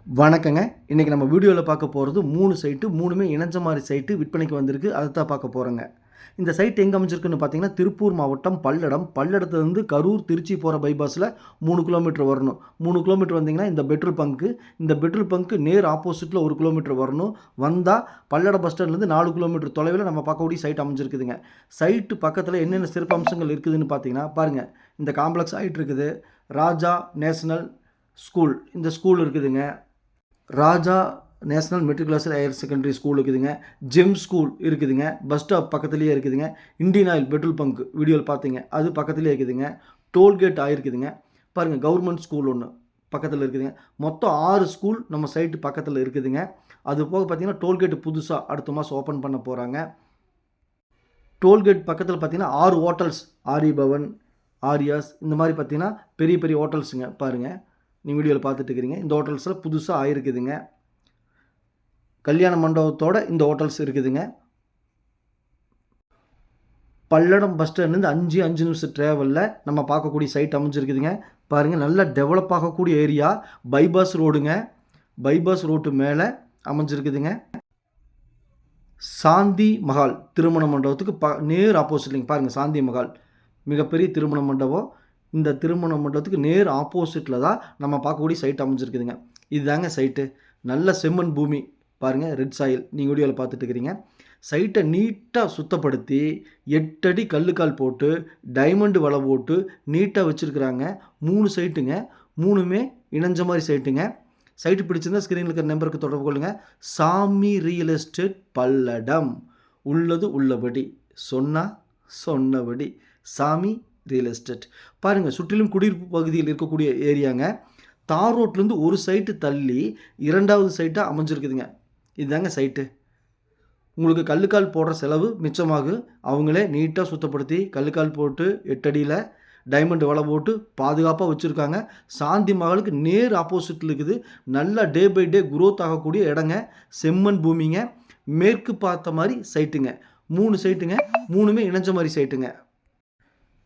வணக்கங்க. இன்றைக்கி நம்ம வீடியோவில் பார்க்க போகிறது 3 சைட்டு. 3மே இணைஞ்ச மாதிரி சைட்டு விற்பனைக்கு வந்திருக்கு. அதை தான் பார்க்க போகிறோங்க. இந்த சைட் எங்கே அமைஞ்சிருக்குன்னு பார்த்தீங்கன்னா, திருப்பூர் மாவட்டம் பல்லடம். பல்லடத்துலேருந்து கரூர் திருச்சி போகிற பைபாஸில் 3 கிலோமீட்டர் வரணும். 3 கிலோமீட்டர் வந்தீங்கன்னா இந்த பெட்ரோல் பங்க்கு. இந்த பெட்ரோல் பங்க்கு நேர் ஆப்போசிட்டில் 1 கிலோமீட்டர் வரணும். வந்தால் பல்லடம் பஸ் ஸ்டாண்ட்லேருந்து 4 கிலோமீட்டர் தொலைவில் நம்ம பார்க்கக்கூடிய சைட் அமைஞ்சிருக்குதுங்க. சைட்டு பக்கத்தில் என்னென்ன சிறப்பு அம்சங்கள் இருக்குதுன்னு பார்த்தீங்கன்னா, பாருங்கள், இந்த காம்ப்ளெக்ஸ் ஆகிட்டு இருக்குது. ராஜா நேஷனல் ஸ்கூல், இந்த ஸ்கூல் இருக்குதுங்க. Raja national matriculation higher secondary school இருக்குதுங்க. ஜெம் ஸ்கூல் இருக்குதுங்க. பஸ் ஸ்டாப் பக்கத்துலேயே இருக்குதுங்க. இண்டியன் ஆயில் பெட்ரோல் பங்க் வீடியோவில் பார்த்தீங்க, அது பக்கத்துலேயே இருக்குதுங்க. டோல்கேட் ஆகிருக்குதுங்க. பாருங்கள், கவர்மெண்ட் ஸ்கூல் ஒன்று பக்கத்தில் இருக்குதுங்க. மொத்தம் 6 ஸ்கூல் நம்ம சைட்டு பக்கத்தில் இருக்குதுங்க. அது போக பார்த்தீங்கன்னா டோல்கேட் புதுசாக அடுத்த மாதம் ஓப்பன் பண்ண போகிறாங்க. டோல்கேட் பக்கத்தில் பார்த்தீங்கன்னா 6 ஹோட்டல்ஸ், ஆரி பவன், ஆரியாஸ், இந்த மாதிரி பார்த்தீங்கன்னா பெரிய பெரிய ஹோட்டல்ஸுங்க. பாருங்கள், நீங்கள் வீடியோவில் பார்த்துட்டு இருக்கிறீங்க. இந்த ஹோட்டல்ஸில் புதுசாக ஆயிருக்குதுங்க. கல்யாண மண்டபத்தோடு இந்த ஹோட்டல்ஸ் இருக்குதுங்க. பல்லடம் பஸ் ஸ்டாண்ட்லேருந்து 5 நிமிஷம் ட்ராவலில் நம்ம பார்க்கக்கூடிய சைட் அமைஞ்சிருக்குதுங்க. பாருங்கள், நல்லா டெவலப் ஆகக்கூடிய ஏரியா. பைபாஸ் ரோடுங்க. பைபாஸ் ரோட்டு மேலே அமைஞ்சிருக்குதுங்க. சாந்தி மஹால் திருமண மண்டபத்துக்கு நேர் ஆப்போசிட்லிங்க. பாருங்கள், சாந்தி மஹால் மிகப்பெரிய திருமண மண்டபம். இந்த திருமண மண்டபத்துக்கு நேர் ஆப்போசிட்டில் தான் நம்ம பார்க்கக்கூடிய சைட் அமைஞ்சிருக்குதுங்க. இதுதாங்க சைட்டு. நல்ல செம்மண் பூமி. பாருங்கள், ரெட் சாயில் நீங்கள் வீடியோவில் பார்த்துட்டு இருக்கிறீங்க. சைட்டை நீட்டாக சுத்தப்படுத்தி 8 அடி கல்லுக்கால் போட்டு டைமண்டு வலை போட்டு நீட்டாக வச்சுருக்குறாங்க. 3 சைட்டுங்க. 3மே இணைஞ்ச மாதிரி சைட்டுங்க. சைட்டு பிடிச்சிருந்தால் ஸ்க்ரீனில் இருக்கிற நம்பருக்கு தொடர்பு கொள்ளுங்கள். சாமி ரியல் எஸ்டேட் பல்லடம். உள்ளது உள்ளபடி, சொன்னால் சொன்னபடி. சாமி ரியல் எஸ்டேட். பாருங்கள், சுற்றிலும் குடியிருப்பு பகுதியில் இருக்கக்கூடிய ஏரியாங்க. தார் ரோட்லேருந்து ஒரு சைட்டு தள்ளி 2வது சைட்டாக அமைஞ்சிருக்குதுங்க. இதுதாங்க சைட்டு. உங்களுக்கு கல்லுக்கால் போடுற செலவு மிச்சமாகும். அவங்களே நீட்டாக சுத்தப்படுத்தி கல்லுக்கால் போட்டு 8 அடியில் டைமண்ட் வலை போட்டு பாதுகாப்பாக வச்சுருக்காங்க. சாந்தி மகாலுக்கு நேர் ஆப்போசிட்டில் இருக்குது. நல்லா டே பை டே குரோத் ஆகக்கூடிய இடங்க. செம்மண் பூமிங்க. மேற்கு பார்த்த மாதிரி சைட்டுங்க. 3 சைட்டுங்க. 3மே இணைஞ்ச மாதிரி சைட்டுங்க.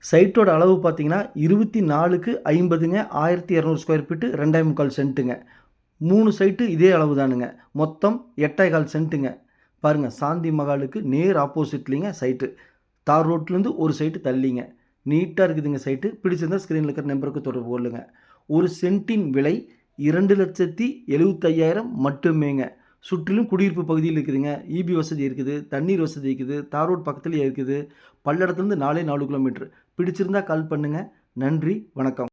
சைட்டோட அளவு பார்த்தீங்கன்னா 24க்கு 50ங்க. 1200 ஸ்கொயர் ஃபீட்டு, 2.25 சென்ட்டுங்க. 3 சைட்டு இதே அளவு தானுங்க. மொத்தம் 8.25 சென்ட்டுங்க. பாருங்கள், சாந்தி மகாலுக்கு நேர் ஆப்போசிட்லிங்க சைட்டு. தார் ரோட்லேருந்து ஒரு சைட்டு தள்ளிங்க. நீட்டாக இருக்குதுங்க சைட்டு. பிடிச்சிருந்தால் ஸ்க்ரீனில் இருக்கிற நம்பருக்கு தொடர்பு கொள்ளுங்க. ஒரு சென்ட்டின் விலை 2,75,000 மட்டுமேங்க. சுற்றிலும் குடியிருப்பு பகுதியில் இருக்குதுங்க. இபி வசதி இருக்குது, தண்ணீர் வசதி இருக்குது, தார் ரோட் பக்கத்துலேயே இருக்குது. பல்லடத்துலேருந்து 4 கிலோமீட்டர். பிடிச்சிருந்தால் கால் பண்ணுங்கள். நன்றி, வணக்கம்.